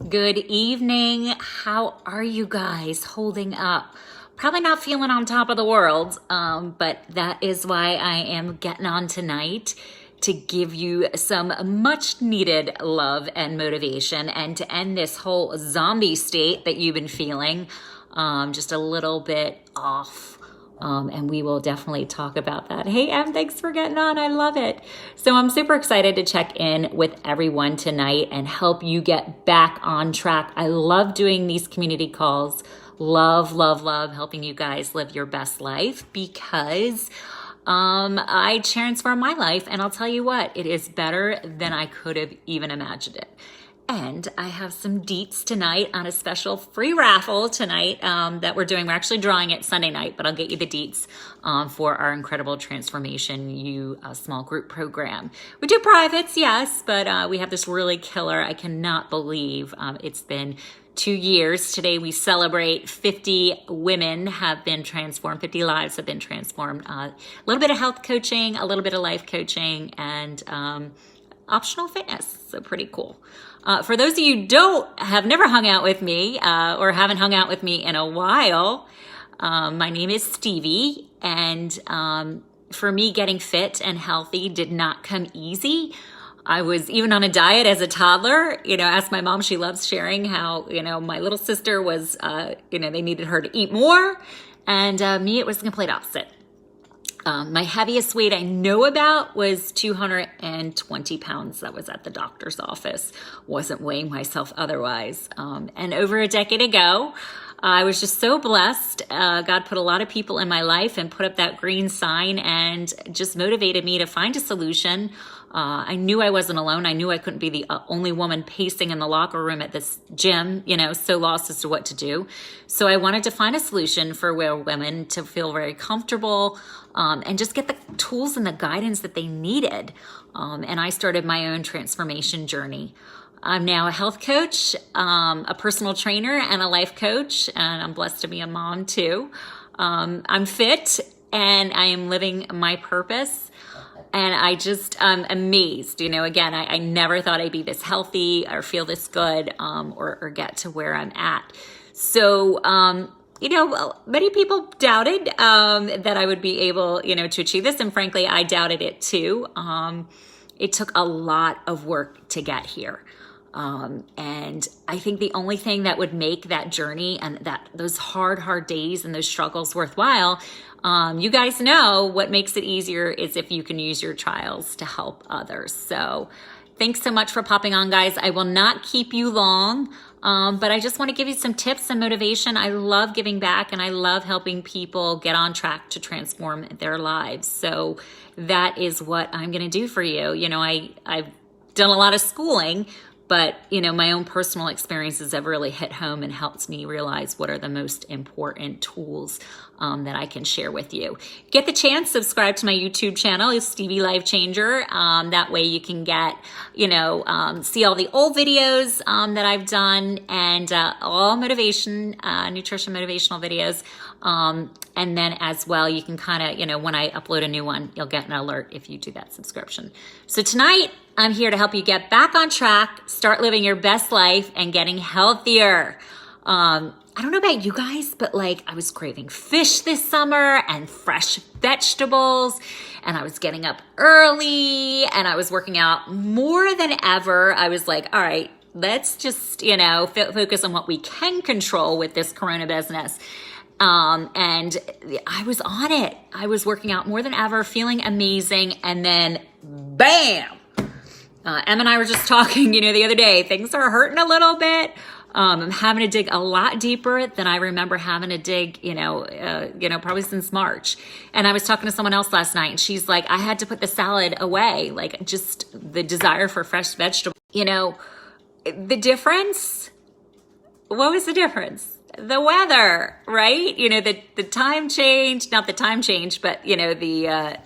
Good evening. How are you guys holding up? Probably not feeling on top of the world, but that is why I am getting on tonight to give you some much needed love and motivation and to end this whole zombie state that you've been feeling just a little bit off. And we will definitely talk about that. Hey, Em, thanks for getting on. I love it. So I'm super excited to check in with everyone tonight and help you get back on track. I love doing these community calls. Love helping you guys live your best life because I transformed my life, and I'll tell you what, it is better than I could have even imagined it. And I have some deets tonight on a special free raffle tonight that we're doing. We're actually drawing it Sunday night, but I'll get you the deets for our incredible Transformation U small group program. We do privates, yes, but we have this really killer. I cannot believe it's been 2 years. Today we celebrate 50 women have been transformed, 50 lives have been transformed. A little bit of health coaching, a little bit of life coaching, and optional fitness. So pretty cool. For those of you who have never hung out with me or haven't hung out with me in a while, my name is Stevie, and for me, getting fit and healthy did not come easy. I was even on a diet as a toddler. Ask my mom, she loves sharing how, my little sister was, they needed her to eat more. And me, it was the complete opposite. My heaviest weight I know about was 220 pounds. That was at the doctor's office. Wasn't weighing myself otherwise. And over a decade ago, I was just so blessed. God put a lot of people in my life and put up that green sign and just motivated me to find a solution. I knew I wasn't alone. I knew I couldn't be the only woman pacing in the locker room at this gym, so lost as to what to do. So I wanted to find a solution for where women to feel very comfortable and just get the tools and the guidance that they needed. And I started my own transformation journey. I'm now a health coach, a personal trainer, and a life coach, and I'm blessed to be a mom too. I'm fit and I am living my purpose. And I'm amazed, again, I never thought I'd be this healthy or feel this good or get to where I'm at. So, many people doubted that I would be able, to achieve this. And frankly, I doubted it too. It took a lot of work to get here. And I think the only thing that would make that journey and those hard days and those struggles worthwhile, you guys know what makes it easier is if you can use your trials to help others. So thanks so much for popping on, guys. I will not keep you long, but I just want to give you some tips and motivation. I love giving back and I love helping people get on track to transform their lives. So that is what I'm going to do for you. I've done a lot of schooling, but, my own personal experiences have really hit home and helped me realize what are the most important tools that I can share with you. Get the chance, subscribe to my YouTube channel. It's Stevie Life Changer. That way you can get, see all the old videos that I've done and all motivation, nutrition motivational videos. And then as well, you can kind of, when I upload a new one, you'll get an alert if you do that subscription. So tonight, I'm here to help you get back on track, start living your best life, and getting healthier. I don't know about you guys, but I was craving fish this summer and fresh vegetables, and I was getting up early, and I was working out more than ever. I was like, all right, let's just, focus on what we can control with this Corona business. And I was on it. I was working out more than ever, feeling amazing. And then bam, Em and I were just talking, the other day, things are hurting a little bit. I'm having to dig a lot deeper than I remember having to dig, probably since March. And I was talking to someone else last night and she's like, I had to put the salad away. Just the desire for fresh vegetables, the difference. What was the difference? The weather, right? The time change, not the time change, but the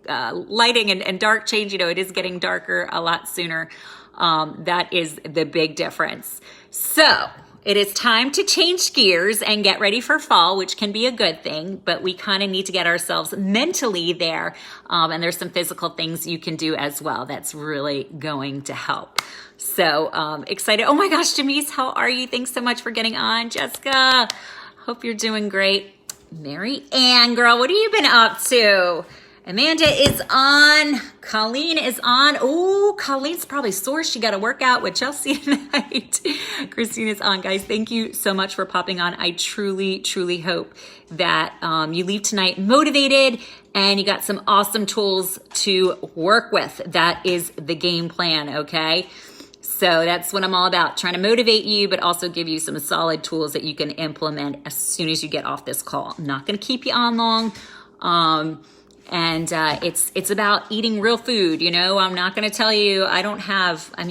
lighting and dark change, it is getting darker a lot sooner. That is the big difference. So it is time to change gears and get ready for fall, which can be a good thing, but we kind of need to get ourselves mentally there. And there's some physical things you can do as well that's really going to help. So excited. Oh my gosh, Jamise, how are you? Thanks so much for getting on. Jessica, hope you're doing great. Mary Ann, girl, what have you been up to? Amanda is on. Colleen is on. Oh, Colleen's probably sore. She got to work out with Chelsea tonight. Christine is on. Guys, thank you so much for popping on. I truly, truly hope that you leave tonight motivated and you got some awesome tools to work with. That is the game plan, okay? So that's what I'm all about, trying to motivate you, but also give you some solid tools that you can implement as soon as you get off this call. I'm not going to keep you on long. It's about eating real food. You know, I'm not going to tell you,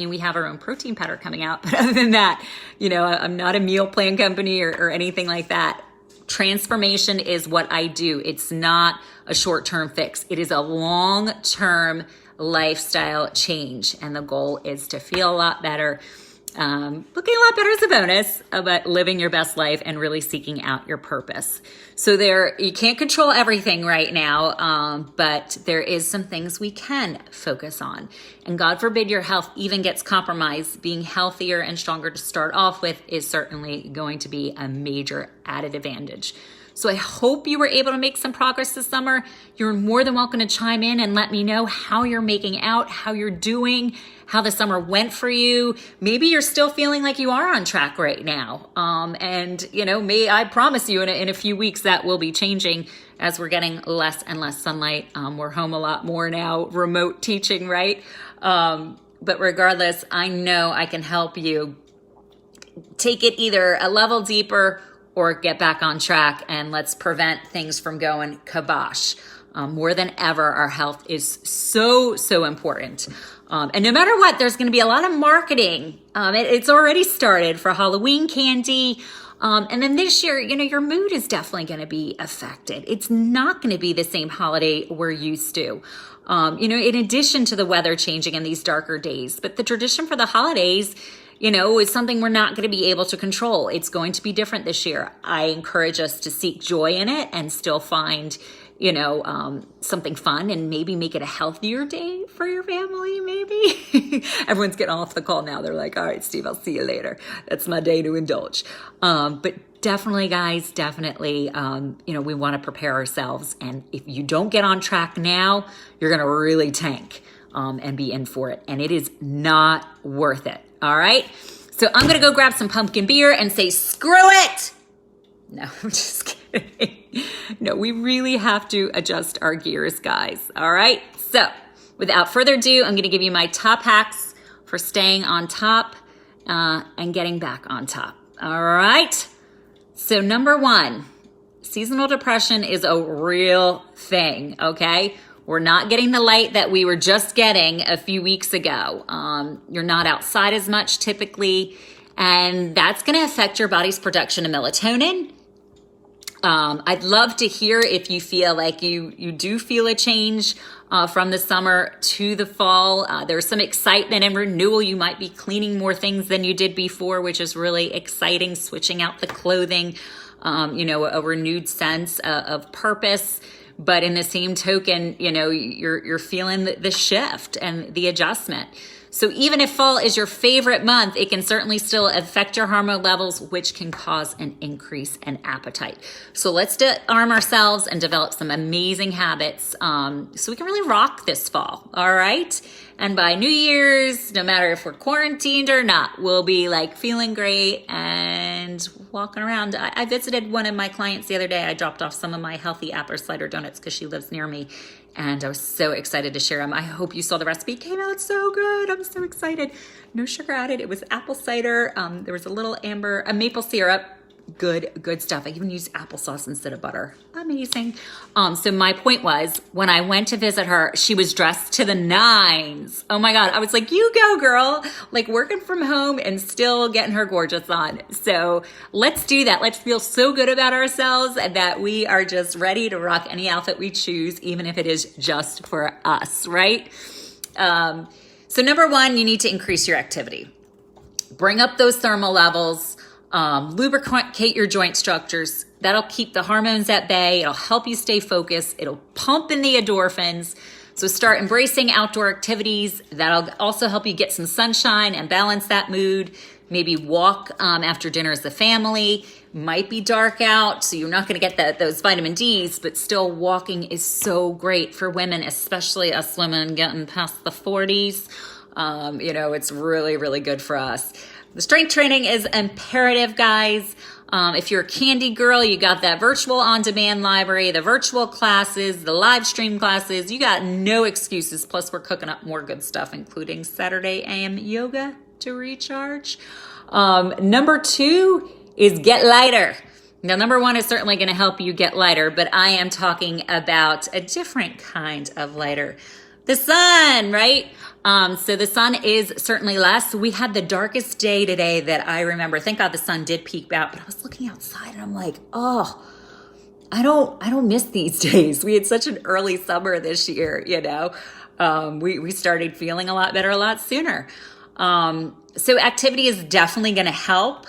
we have our own protein powder coming out, but other than that, you know, I'm not a meal plan company or anything like that. Transformation is what I do. It's not a short-term fix. It is a long-term lifestyle change. And the goal is to feel a lot better, looking a lot better as a bonus, but living your best life and really seeking out your purpose. So you can't control everything right now, but there is some things we can focus on. And God forbid your health even gets compromised. Being healthier and stronger to start off with is certainly going to be a major added advantage. So I hope you were able to make some progress this summer. You're more than welcome to chime in and let me know how you're making out, how you're doing, how the summer went for you. Maybe you're still feeling like you are on track right now. I promise you in a few weeks that will be changing as we're getting less and less sunlight. We're home a lot more now, remote teaching, right? But regardless, I know I can help you take it either a level deeper or get back on track, and let's prevent things from going kibosh. More than ever, our health is so, so important. And no matter what, there's going to be a lot of marketing. It's already started for Halloween candy. And then this year, you know, your mood is definitely going to be affected. It's not going to be the same holiday we're used to. In addition to the weather changing in these darker days, but the tradition for the holidays, you know, is something we're not going to be able to control. It's going to be different this year. I encourage us to seek joy in it and still find, something fun and maybe make it a healthier day for your family, maybe. Everyone's getting off the call now. They're like, all right, Steve, I'll see you later. That's my day to indulge. But definitely, guys, we want to prepare ourselves. And if you don't get on track now, you're going to really tank and be in for it. And it is not worth it. All right. So I'm going to go grab some pumpkin beer and say, screw it. No, I'm just kidding. No, we really have to adjust our gears, guys. All right. So without further ado, I'm going to give you my top hacks for staying on top and getting back on top. All right. So number one, seasonal depression is a real thing. Okay. We're not getting the light that we were just getting a few weeks ago. You're not outside as much typically, and that's going to affect your body's production of melatonin. I'd love to hear if you feel like you do feel a change from the summer to the fall. There's some excitement and renewal. You might be cleaning more things than you did before, which is really exciting, switching out the clothing, a renewed sense of purpose. But in the same token, you're feeling the shift and the adjustment. So even if fall is your favorite month, it can certainly still affect your hormone levels, which can cause an increase in appetite. So let's arm ourselves and develop some amazing habits so we can really rock this fall, all right? And by New Year's, no matter if we're quarantined or not, we'll be like feeling great and walking around. I visited one of my clients the other day. I dropped off some of my healthy apple cider donuts because she lives near me. And I was so excited to share them. I hope you saw the recipe. It came out so good. I'm so excited. No sugar added. It was apple cider. There was a little maple syrup. Good stuff. I even used applesauce instead of butter. Amazing. So my point was, when I went to visit her, she was dressed to the nines. Oh my God. I was like, you go, girl. Like working from home and still getting her gorgeous on. So let's do that. Let's feel so good about ourselves that we are just ready to rock any outfit we choose, even if it is just for us, right? So number one, you need to increase your activity. Bring up those thermal levels. lubricate your joint structures. That'll keep the hormones at bay. It'll help you stay focused. It'll pump in the endorphins. So start embracing outdoor activities. That'll also help you get some sunshine and balance that mood. Maybe walk after dinner as a family. Might be dark out, so you're not going to get those vitamin Ds, but still walking is so great for women, especially us women getting past the 40s. It's really, really good for us. The strength training is imperative, guys. If you're a candy girl, you got that virtual on-demand library, the virtual classes, the live stream classes. You got no excuses. Plus, we're cooking up more good stuff, including Saturday AM yoga to recharge. Number 2 is get lighter. Now, number 1 is certainly going to help you get lighter, but I am talking about a different kind of lighter. The sun, right? So the sun is certainly less. We had the darkest day today that I remember. Thank God the sun did peek out, but I was looking outside and I'm like, oh, I don't miss these days. We had such an early summer this year, we started feeling a lot better a lot sooner. So activity is definitely going to help,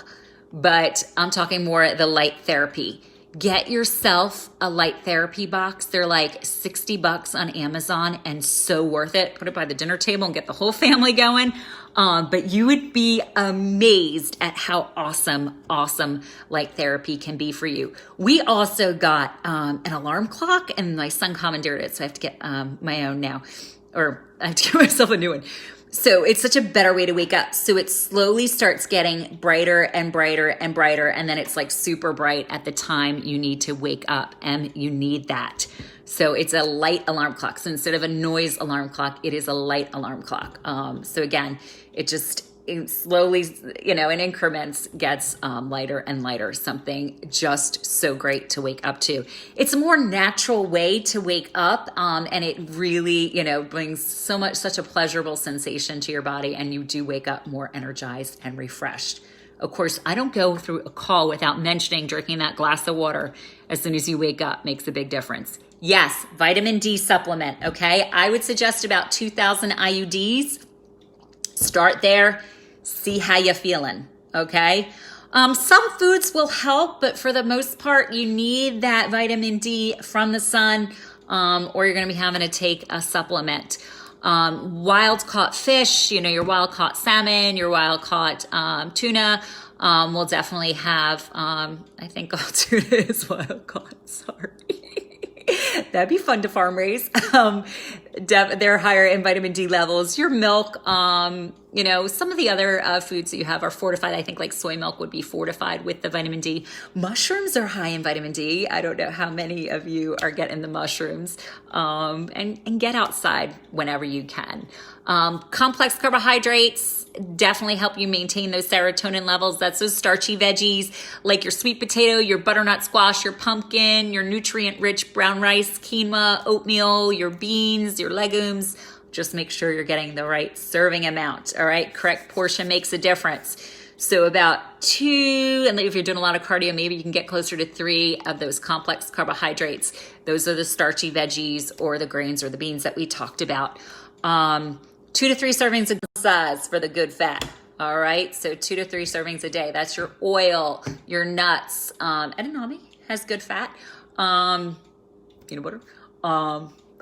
but I'm talking more the light therapy. Get yourself a light therapy box. They're like $60 on Amazon and so worth it. Put it by the dinner table and get the whole family going. But you would be amazed at how awesome light therapy can be for you. We also got an alarm clock, and my son commandeered it, so I have to get my own now, or I have to get myself a new one. So it's such a better way to wake up. So it slowly starts getting brighter and brighter and brighter. And then it's like super bright at the time you need to wake up, and you need that. So it's a light alarm clock. So instead of a noise alarm clock, it is a light alarm clock. So again, it slowly, in increments gets lighter and lighter. Something just so great to wake up to. It's a more natural way to wake up, and it really, brings such a pleasurable sensation to your body, and you do wake up more energized and refreshed. Of course, I don't go through a call without mentioning drinking that glass of water as soon as you wake up. Makes a big difference. Yes, vitamin D supplement, okay? I would suggest about 2,000 IUDs. Start there. See how you're feeling, okay? Some foods will help, but for the most part, you need that vitamin D from the sun, or you're going to be having to take a supplement. Wild caught fish, your wild caught salmon, your wild caught tuna will definitely have, I think all tuna is wild caught, sorry. That'd be fun to farm raise. They're higher in vitamin D levels. Your milk, some of the other foods that you have are fortified. I think like soy milk would be fortified with the vitamin D. Mushrooms are high in vitamin D. I don't know how many of you are getting the mushrooms. And get outside whenever you can. Complex carbohydrates definitely help you maintain those serotonin levels. That's those starchy veggies like your sweet potato, your butternut squash, your pumpkin, your nutrient-rich brown rice, quinoa, oatmeal, your beans, your legumes. Just make sure you're getting the right serving amount, all right? Correct portion makes a difference. So about 2, and if you're doing a lot of cardio, maybe you can get closer to 3 of those complex carbohydrates. Those are the starchy veggies or the grains or the beans that we talked about. 2 to 3 servings of size for the good fat. All right, so 2 to 3 servings a day. That's your oil, your nuts. Edamame has good fat. Peanut butter.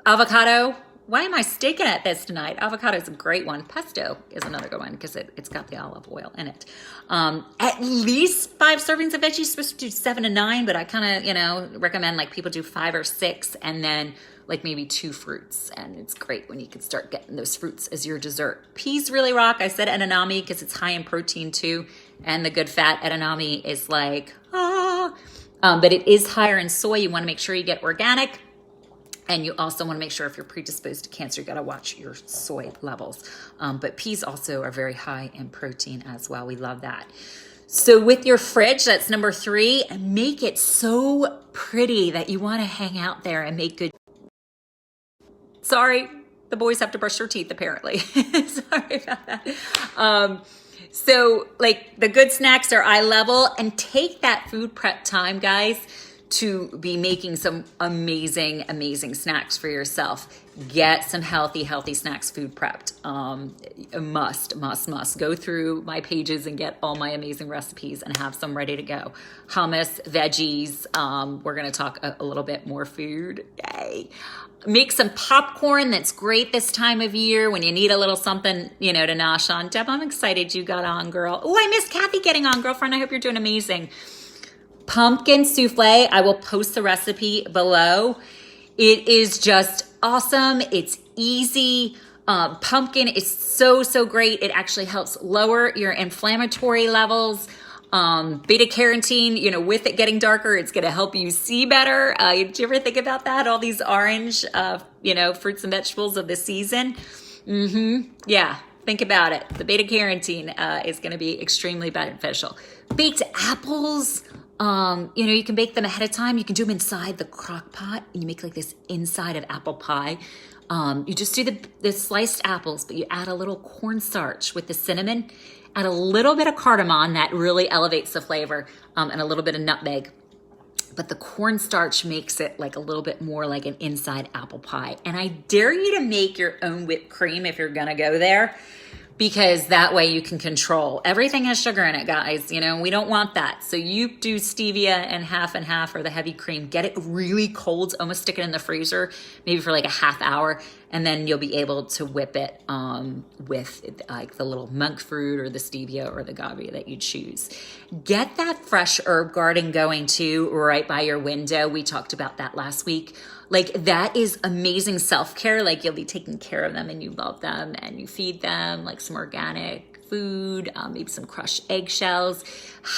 Avocado. Why am I staking at this tonight? Avocado is a great one. Pesto is another good one because it's got the olive oil in it. At least 5 servings of veggies. Supposed to do 7 to 9, but I kind of, recommend like people do 5 or 6, and then like maybe 2 fruits. And it's great when you can start getting those fruits as your dessert. Peas really rock. I said edamame because it's high in protein too, and the good fat. Edamame is like, but it is higher in soy. You want to make sure you get organic. And you also want to make sure if you're predisposed to cancer, you got to watch your soy levels. But peas also are very high in protein as well. We love that. So with your fridge, that's number 3, make it so pretty that you want to hang out there and make good. Sorry, the boys have to brush their teeth apparently. Sorry about that. So like the good snacks are eye level, and take that food prep time, guys, to be making some amazing, amazing snacks for yourself. Get some healthy snacks food prepped. Must go through my pages and get all my amazing recipes and have some ready to go. Hummus, veggies. We're gonna talk a little bit more food. Yay. Make some popcorn. That's great this time of year when you need a little something, to nosh on. Deb, I'm excited you got on, girl. Oh, I miss Kathy getting on, girlfriend. I hope you're doing amazing. Pumpkin souffle. I will post the recipe below. It is just awesome. It's easy. Pumpkin is so great. It actually helps lower your inflammatory levels. Beta carotene, with it getting darker, it's going to help you see better. Did you ever think about that? All these orange, fruits and vegetables of the season. Yeah. Think about it. The beta carotene is going to be extremely beneficial. Baked apples. You can bake them ahead of time. You can do them inside the crock pot and you make like this inside of apple pie. You just do the sliced apples, but you add a little cornstarch with the cinnamon, add a little bit of cardamom that really elevates the flavor, and a little bit of nutmeg. But the cornstarch makes it like a little bit more like an inside apple pie. And I dare you to make your own whipped cream if you're gonna go there, because that way you can control. Everything has sugar in it, guys. We don't want that. So you do stevia and half or the heavy cream. Get it really cold, almost stick it in the freezer, maybe for like a half hour, and then you'll be able to whip it with like the little monk fruit or the stevia or the agave that you choose. Get that fresh herb garden going too, right by your window. We talked about that last week. Like that is amazing self-care. Like you'll be taking care of them and you love them and you feed them like some organic food, maybe some crushed eggshells.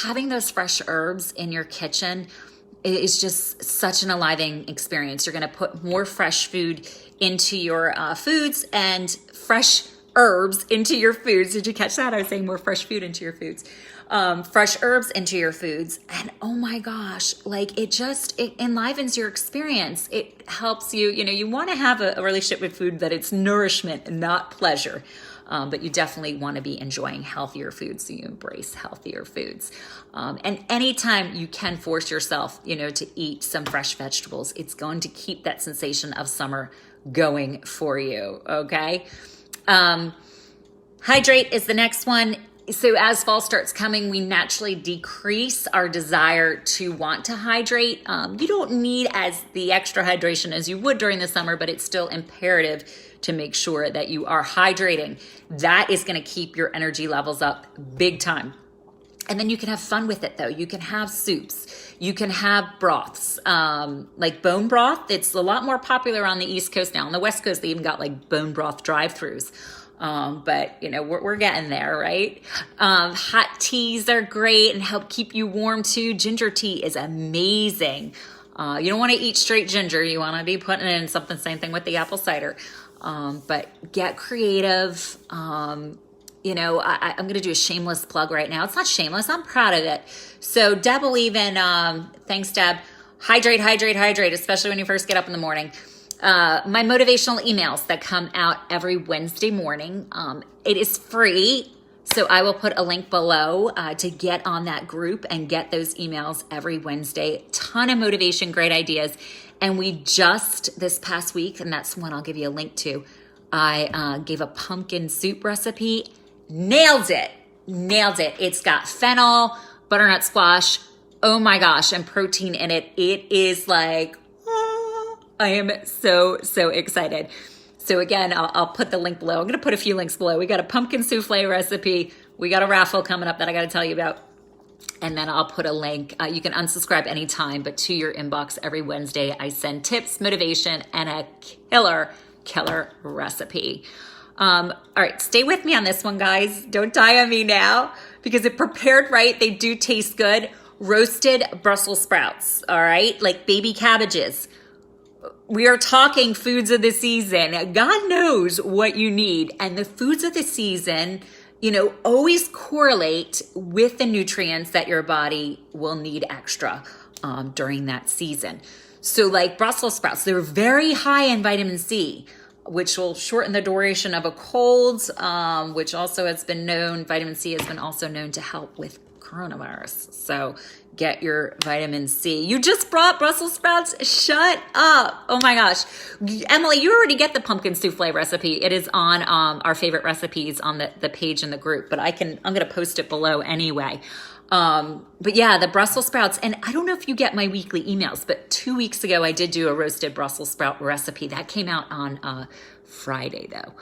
Having those fresh herbs in your kitchen is just such an enlivening experience. You're going to put more fresh food into your foods and fresh herbs into your foods. Did you catch that? I was saying more fresh food into your foods. Fresh herbs into your foods. And oh my gosh, like it enlivens your experience. It helps you, you want to have a relationship with food that it's nourishment, not pleasure. But you definitely want to be enjoying healthier foods, so you embrace healthier foods. And anytime you can force yourself, to eat some fresh vegetables, it's going to keep that sensation of summer going for you, okay? Hydrate is the next one. So as fall starts coming, we naturally decrease our desire to want to hydrate. You don't need the extra hydration as you would during the summer, but it's still imperative to make sure that you are hydrating. That is going to keep your energy levels up big time. And then you can have fun with it though. You can have soups. You can have broths, like bone broth. It's a lot more popular on the East Coast now. On the West Coast, they even got like bone broth drive-thrus. But we're getting there, right? Hot teas are great and help keep you warm too. Ginger tea is amazing. You don't want to eat straight ginger. You want to be putting it in something, same thing with the apple cider. But get creative. I'm going to do a shameless plug right now. It's not shameless. I'm proud of it. So Deb will even, thanks Deb, hydrate, especially when you first get up in the morning. My motivational emails that come out every Wednesday morning. It is free. So I will put a link below to get on that group and get those emails every Wednesday. Ton of motivation, great ideas. And we just this past week, and that's one I'll give you a link to, I gave a pumpkin soup recipe. Nailed it. It's got fennel, butternut squash, oh my gosh, and protein in it. It is like, I am so excited. So again, I'll put the link below. I'm going to put a few links below. We got a pumpkin souffle recipe. We got a raffle coming up that I got to tell you about. And then I'll put a link. You can unsubscribe anytime, but to your inbox every Wednesday, I send tips, motivation, and a killer recipe. All right, stay with me on this one, guys. Don't die on me now, because if prepared right, they do taste good. Roasted Brussels sprouts, all right? Like baby cabbages. We are talking foods of the season. God knows what you need. And the foods of the season, always correlate with the nutrients that your body will need extra during that season. So like Brussels sprouts, they're very high in vitamin C. which will shorten the duration of a cold, which also has been known, vitamin C has been also known to help with coronavirus. So get your vitamin C. You just brought Brussels sprouts? Shut up. Oh my gosh. Emily, you already get the pumpkin souffle recipe. It is on our favorite recipes on the page in the group, but I'm going to post it below anyway. But yeah, the Brussels sprouts, and I don't know if you get my weekly emails, but 2 weeks ago I did do a roasted Brussels sprout recipe that came out on Friday though.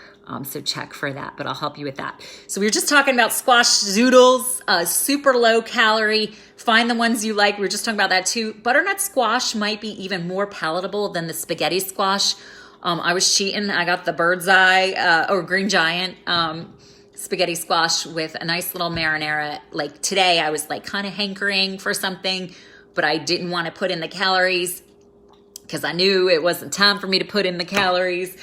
So check for that, but I'll help you with that. So we were just talking about squash zoodles, super low calorie. Find the ones you like. We were just talking about that too. Butternut squash might be even more palatable than the spaghetti squash. I was cheating. I got the bird's eye or green giant spaghetti squash with a nice little marinara. Like today I was like kind of hankering for something, but I didn't want to put in the calories because I knew it wasn't time for me to put in the calories.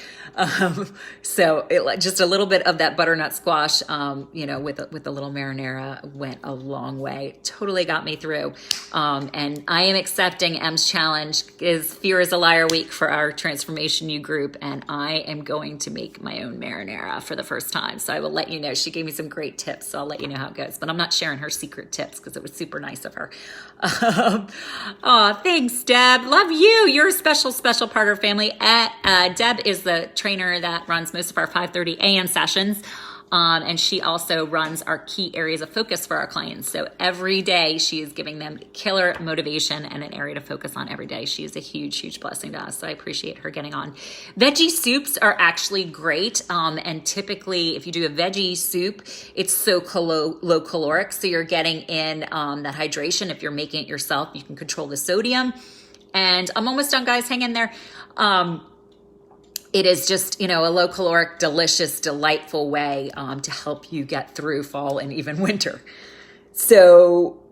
So just a little bit of that butternut squash, with a little marinara went a long way. Totally got me through. And I am accepting M's challenge is Fear is a Liar week for our Transformation U group. And I am going to make my own marinara for the first time. So I will let you know. She gave me some great tips. So I'll let you know how it goes, but I'm not sharing her secret tips because it was super nice of her. Oh, thanks, Deb. Love you. You're a special part of our family. Deb is the trainer that runs most of our 5:30 a.m. sessions. And she also runs our key areas of focus for our clients. So every day she is giving them killer motivation and an area to focus on every day. She is a huge blessing to us. So I appreciate her getting on. Veggie soups are actually great. And typically if you do a veggie soup, it's so low caloric. So you're getting in that hydration. If you're making it yourself, you can control the sodium. And I'm almost done, guys. Hang in there. It is just, a low caloric, delicious, delightful way to help you get through fall and even winter. So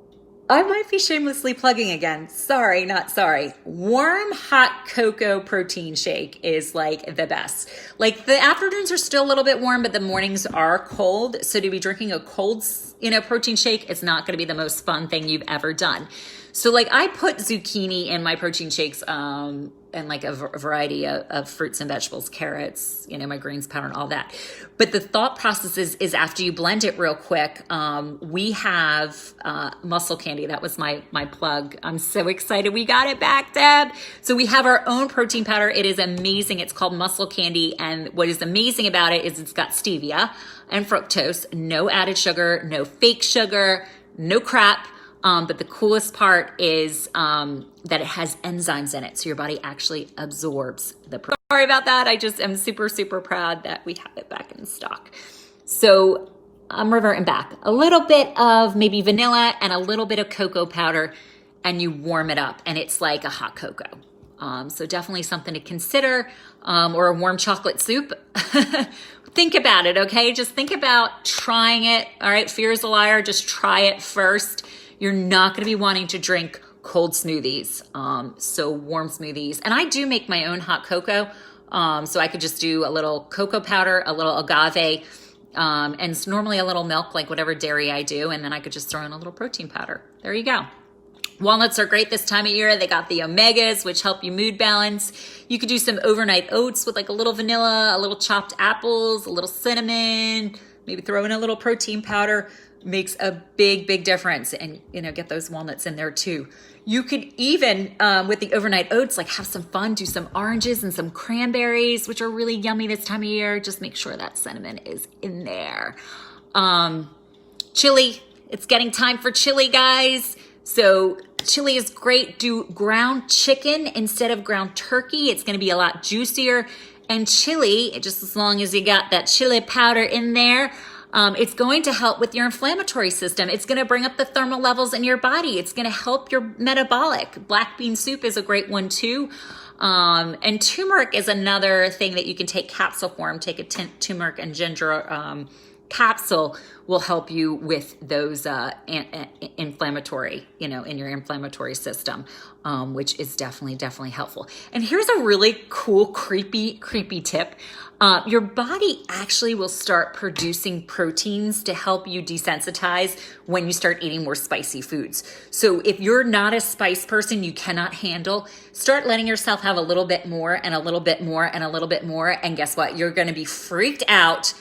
I might be shamelessly plugging again. Sorry, not sorry. Warm, hot cocoa protein shake is like the best. Like the afternoons are still a little bit warm, but the mornings are cold. So to be drinking a cold, protein shake, it's not going to be the most fun thing you've ever done. So like I put zucchini in my protein shakes, and like a variety of fruits and vegetables, carrots, my greens powder and all that. But the thought process is after you blend it real quick, we have muscle candy. That was my plug. I'm so excited we got it back, Deb. So we have our own protein powder. It is amazing. It's called muscle candy. And what is amazing about it is it's got stevia and fructose, no added sugar, no fake sugar, no crap. But the coolest part is that it has enzymes in it. So your body actually absorbs the protein. Sorry about that. I just am super proud that we have it back in stock. So I'm reverting back. A little bit of maybe vanilla and a little bit of cocoa powder, and you warm it up, and it's like a hot cocoa. So definitely something to consider, or a warm chocolate soup. Think about it, okay? Just think about trying it. All right, fear is a liar. Just try it first. You're not going to be wanting to drink cold smoothies, so warm smoothies. And I do make my own hot cocoa, so I could just do a little cocoa powder, a little agave, and it's normally a little milk, like whatever dairy I do, and then I could just throw in a little protein powder. There you go. Walnuts are great this time of year. They got the omegas, which help you mood balance. You could do some overnight oats with like a little vanilla, a little chopped apples, a little cinnamon, maybe throw in a little protein powder. Makes a big difference, and get those walnuts in there too. You could even with the overnight oats, like have some fun, do some oranges and some cranberries, which are really yummy this time of year. Just make sure that cinnamon is in there. Chili, it's getting time for chili, guys. So chili is great. Do ground chicken instead of ground turkey. It's going to be a lot juicier. And chili, just as long as you got that chili powder in there, it's going to help with your inflammatory system. It's going to bring up the thermal levels in your body. It's going to help your metabolic. Black bean soup is a great one too. And turmeric is another thing that you can take capsule form. Take a turmeric and ginger capsule will help you with those inflammatory, in your inflammatory system, which is definitely helpful. And here's a really cool, creepy tip. Your body actually will start producing proteins to help you desensitize when you start eating more spicy foods. So if you're not a spice person, you cannot handle, start letting yourself have a little bit more and a little bit more and a little bit more. And guess what? You're going to be freaked out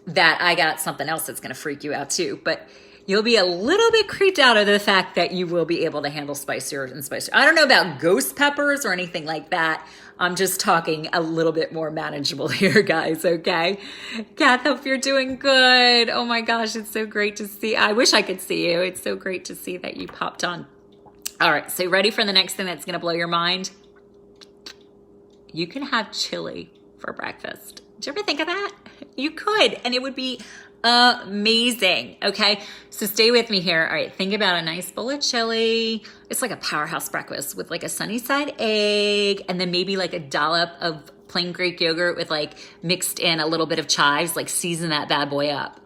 that I got something else that's going to freak you out too. But you'll be a little bit creeped out of the fact that you will be able to handle spicier and spicier. I don't know about ghost peppers or anything like that. I'm just talking a little bit more manageable here, guys, okay? Kath, hope you're doing good. Oh my gosh, it's so great to see. I wish I could see you. It's so great to see that you popped on. All right, so ready for the next thing that's going to blow your mind? You can have chili for breakfast. Did you ever think of that? You could, and it would be amazing. Okay, so stay with me here. All right, think about a nice bowl of chili. It's like a powerhouse breakfast with like a sunny side egg, and then maybe like a dollop of plain Greek yogurt with like mixed in a little bit of chives. Like season that bad boy up.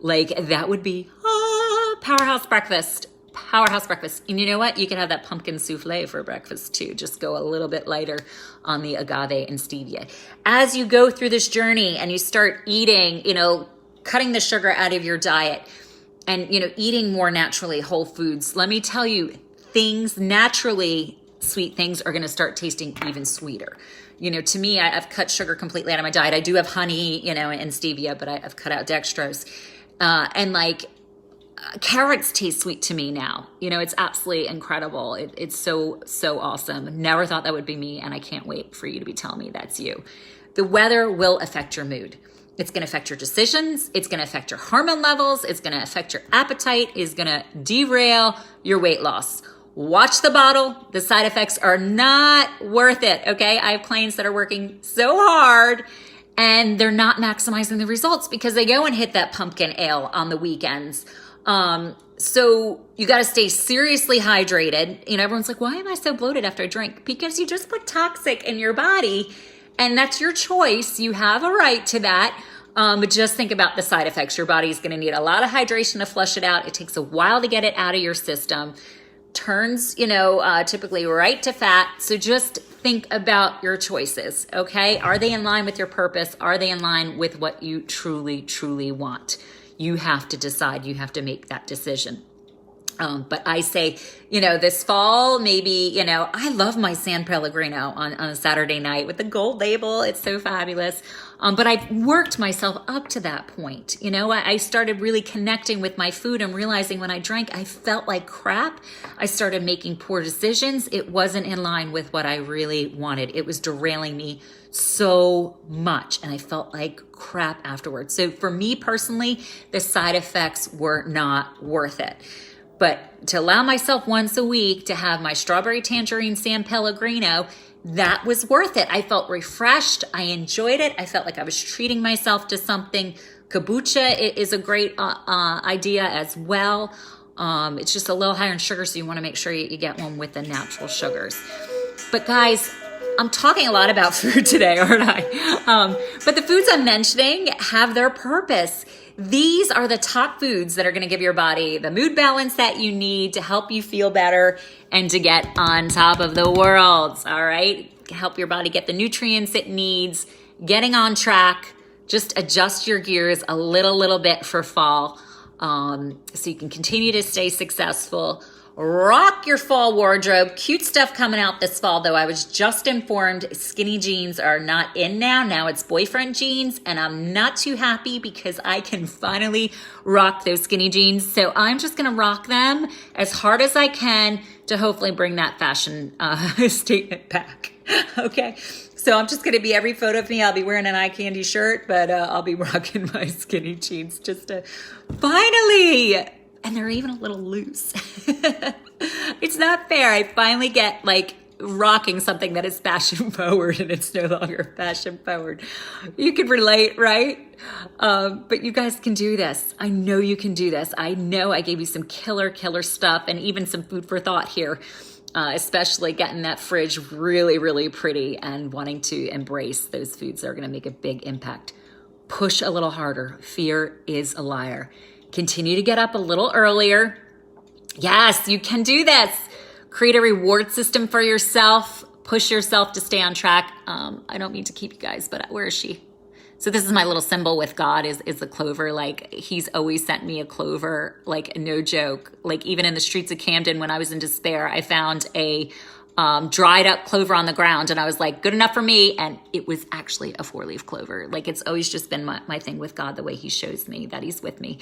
Like that would be powerhouse breakfast. Powerhouse breakfast. And you know what? You can have that pumpkin souffle for breakfast too. Just go a little bit lighter on the agave and stevia. As you go through this journey and you start eating, cutting the sugar out of your diet and, eating more naturally whole foods, let me tell you, things naturally, sweet things are going to start tasting even sweeter. To me, I've cut sugar completely out of my diet. I do have honey, and stevia, but I've cut out dextrose. And like, carrots taste sweet to me now. It's absolutely incredible. It's so awesome. Never thought that would be me, and I can't wait for you to be telling me that's you. The weather will affect your mood. It's going to affect your decisions. It's going to affect your hormone levels. It's going to affect your appetite. It's going to derail your weight loss. Watch the bottle. The side effects are not worth it, okay? I have clients that are working so hard and they're not maximizing the results because they go and hit that pumpkin ale on the weekends. So you got to stay seriously hydrated. Everyone's like, why am I so bloated after I drink? Because you just put toxic in your body, and that's your choice. You have a right to that. But just think about the side effects. Your body's going to need a lot of hydration to flush it out. It takes a while to get it out of your system. Turns, typically right to fat. So just think about your choices, okay? Are they in line with your purpose? Are they in line with what you truly want? You have to decide. You have to make that decision. But I say, this fall, maybe, I love my San Pellegrino on a Saturday night with the gold label. It's so fabulous. But I've worked myself up to that point. I started really connecting with my food and realizing when I drank, I felt like crap. I started making poor decisions. It wasn't in line with what I really wanted. It was derailing me so much, and I felt like crap afterwards. So for me personally, the side effects were not worth it. But to allow myself once a week to have my strawberry tangerine San Pellegrino, that was worth it. I felt refreshed. I enjoyed it. I felt like I was treating myself to something. Kombucha is a great idea as well. It's just a little higher in sugar, so you want to make sure you get one with the natural sugars. But guys, I'm talking a lot about food today, aren't I? But the foods I'm mentioning have their purpose. These are the top foods that are going to give your body the mood balance that you need to help you feel better and to get on top of the world, all right? Help your body get the nutrients it needs, getting on track. Just adjust your gears a little bit for fall so you can continue to stay successful. Rock your fall wardrobe. Cute stuff coming out this fall, though. I was just informed skinny jeans are not in now. Now it's boyfriend jeans, and I'm not too happy because I can finally rock those skinny jeans. So I'm just going to rock them as hard as I can to hopefully bring that fashion statement back. Okay. So I'm just going to be every photo of me. I'll be wearing an eye candy shirt, but I'll be rocking my skinny jeans just to finally... And they're even a little loose. It's not fair. I finally get like rocking something that is fashion forward and it's no longer fashion forward. You can relate, right? But you guys can do this. I know you can do this. I know I gave you some killer stuff and even some food for thought here, especially getting that fridge really pretty and wanting to embrace those foods that are going to make a big impact push a little harder. Fear is a liar. Continue to get up a little earlier. Yes, you can do this. Create a reward system for yourself. Push yourself to stay on track. I don't mean to keep you guys, but where is she? So this is my little symbol with God is a clover. Like, he's always sent me a clover, like, no joke. Like, even in the streets of Camden, when I was in despair, I found a dried up clover on the ground, and I was like, good enough for me. And it was actually a 4-leaf clover. Like, it's always just been my thing with God, the way he shows me that he's with me.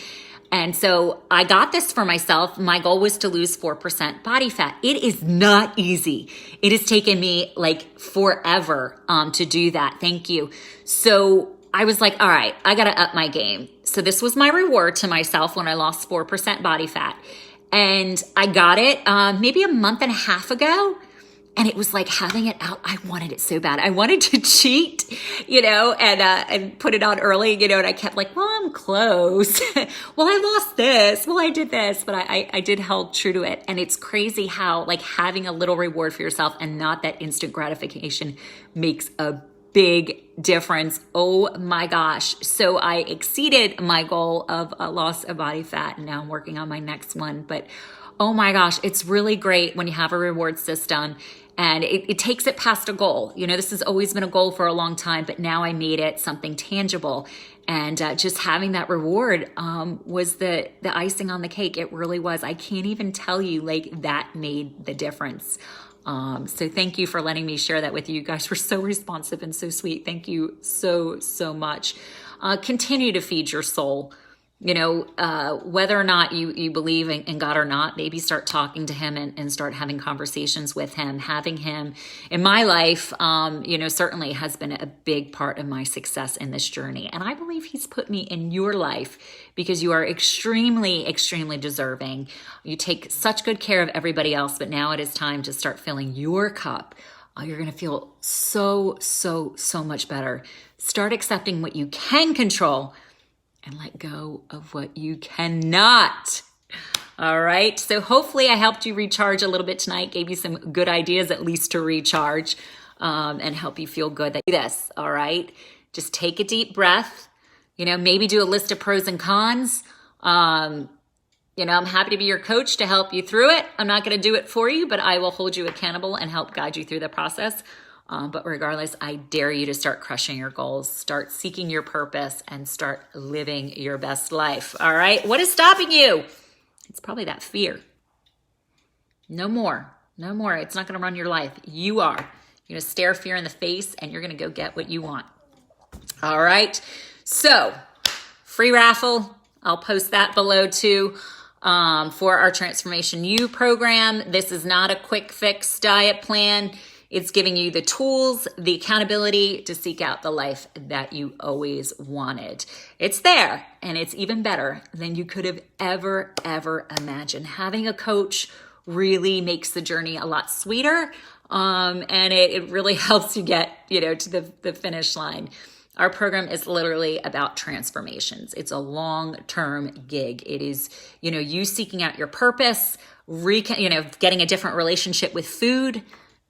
And so I got this for myself. My goal was to lose 4% body fat. It is not easy. It has taken me like forever to do that. Thank you. So I was like, all right, I got to up my game. So this was my reward to myself when I lost 4% body fat. And I got it maybe a month and a half ago. And it was like having it out. I wanted it so bad. I wanted to cheat, and put it on early, and I kept like, well, I'm close. Well, I lost this. Well, I did this, but I did hold true to it. And it's crazy how like having a little reward for yourself and not that instant gratification makes a big difference. Oh my gosh. So I exceeded my goal of a loss of body fat, and now I'm working on my next one. But oh my gosh, it's really great when you have a reward system and it takes it past a goal. This has always been a goal for a long time, but now I made it something tangible. And just having that reward was the icing on the cake. It really was. I can't even tell you, like, that made the difference. So thank you for letting me share that with you. You guys were so responsive and so sweet. Thank you so, so much. Continue to feed your soul. Whether or not you believe in God or not, maybe start talking to him and start having conversations with him. Having him in my life, certainly has been a big part of my success in this journey. And I believe he's put me in your life because you are extremely, extremely deserving. You take such good care of everybody else, but now it is time to start filling your cup. You're going to feel so, so, so much better. Start accepting what you can control and let go of what you cannot. All right. So hopefully I helped you recharge a little bit tonight, gave you some good ideas at least to recharge and help you feel good. That do this. All right. Just take a deep breath. Maybe do a list of pros and cons. I'm happy to be your coach to help you through it. I'm not going to do it for you, but I will hold you accountable and help guide you through the process. But regardless, I dare you to start crushing your goals, start seeking your purpose, and start living your best life. All right. What is stopping you? It's probably that fear. No more. No more. It's not going to run your life. You are. You're going to stare fear in the face and you're going to go get what you want. All right. So free raffle. I'll post that below too. For our Transformation U program. This is not a quick fix diet plan. It's giving you the tools, the accountability to seek out the life that you always wanted. It's there, and it's even better than you could have ever imagined. Having a coach really makes the journey a lot sweeter, and it really helps you get to the finish line. Our program is literally about transformations. It's a long-term gig. It is, you seeking out your purpose, getting a different relationship with food,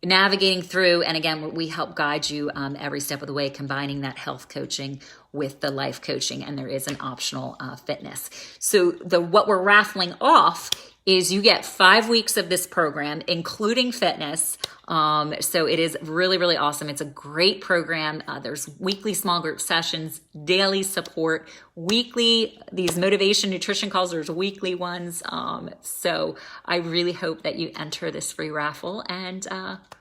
navigating through, and again, we help guide you every step of the way, combining that health coaching with the life coaching, and there is an optional fitness. So what we're raffling off is you get 5 weeks of this program, including fitness. So it is really, really awesome. It's a great program. There's weekly small group sessions, daily support, these motivation nutrition calls, there's weekly ones. So I really hope that you enter this free raffle, and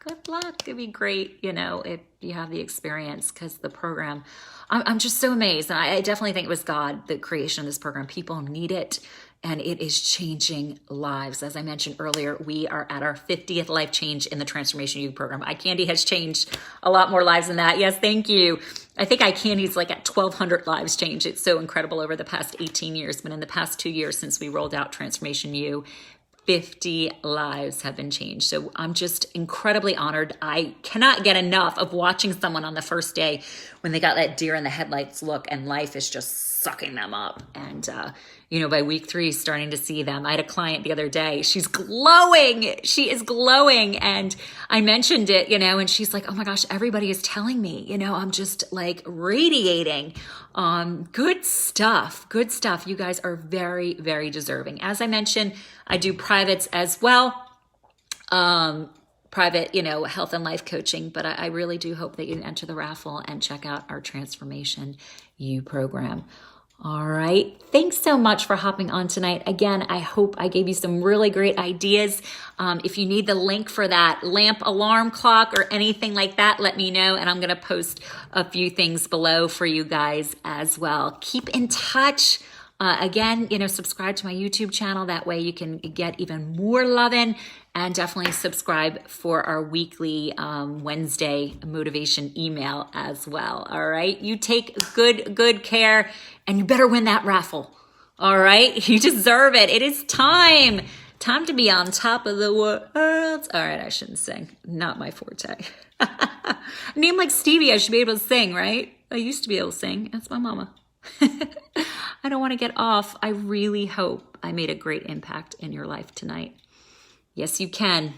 good luck. It'd be great, if you have the experience, because the program, I'm just so amazed. And I definitely think it was God, the creation of this program. People need it. And it is changing lives. As I mentioned earlier, we are at our 50th life change in the Transformation U program. iCandy has changed a lot more lives than that. Yes, thank you. I think iCandy's like at 1,200 lives changed. It's so incredible over the past 18 years. But in the past 2 years since we rolled out Transformation U, 50 lives have been changed. So I'm just incredibly honored. I cannot get enough of watching someone on the first day when they got that deer in the headlights look and life is just sucking them up. And, by week 3, starting to see them. I had a client the other day. She's glowing. She is glowing. And I mentioned it, and she's like, oh my gosh, everybody is telling me, I'm just like radiating. Good stuff. Good stuff. You guys are very, very deserving. As I mentioned, I do privates as well. Private, health and life coaching, but I really do hope that you enter the raffle and check out our Transformation U program. All right. Thanks so much for hopping on tonight. Again, I hope I gave you some really great ideas. If you need the link for that lamp alarm clock or anything like that, let me know. And I'm going to post a few things below for you guys as well. Keep in touch. Again, subscribe to my YouTube channel. That way you can get even more loving, and definitely subscribe for our weekly Wednesday motivation email as well. All right. You take good care, and you better win that raffle. All right. You deserve it. It is time to be on top of the world. All right. I shouldn't sing. Not my forte. A name like Stevie, I should be able to sing, right? I used to be able to sing. That's my mama. I don't want to get off. I really hope I made a great impact in your life tonight. Yes, you can.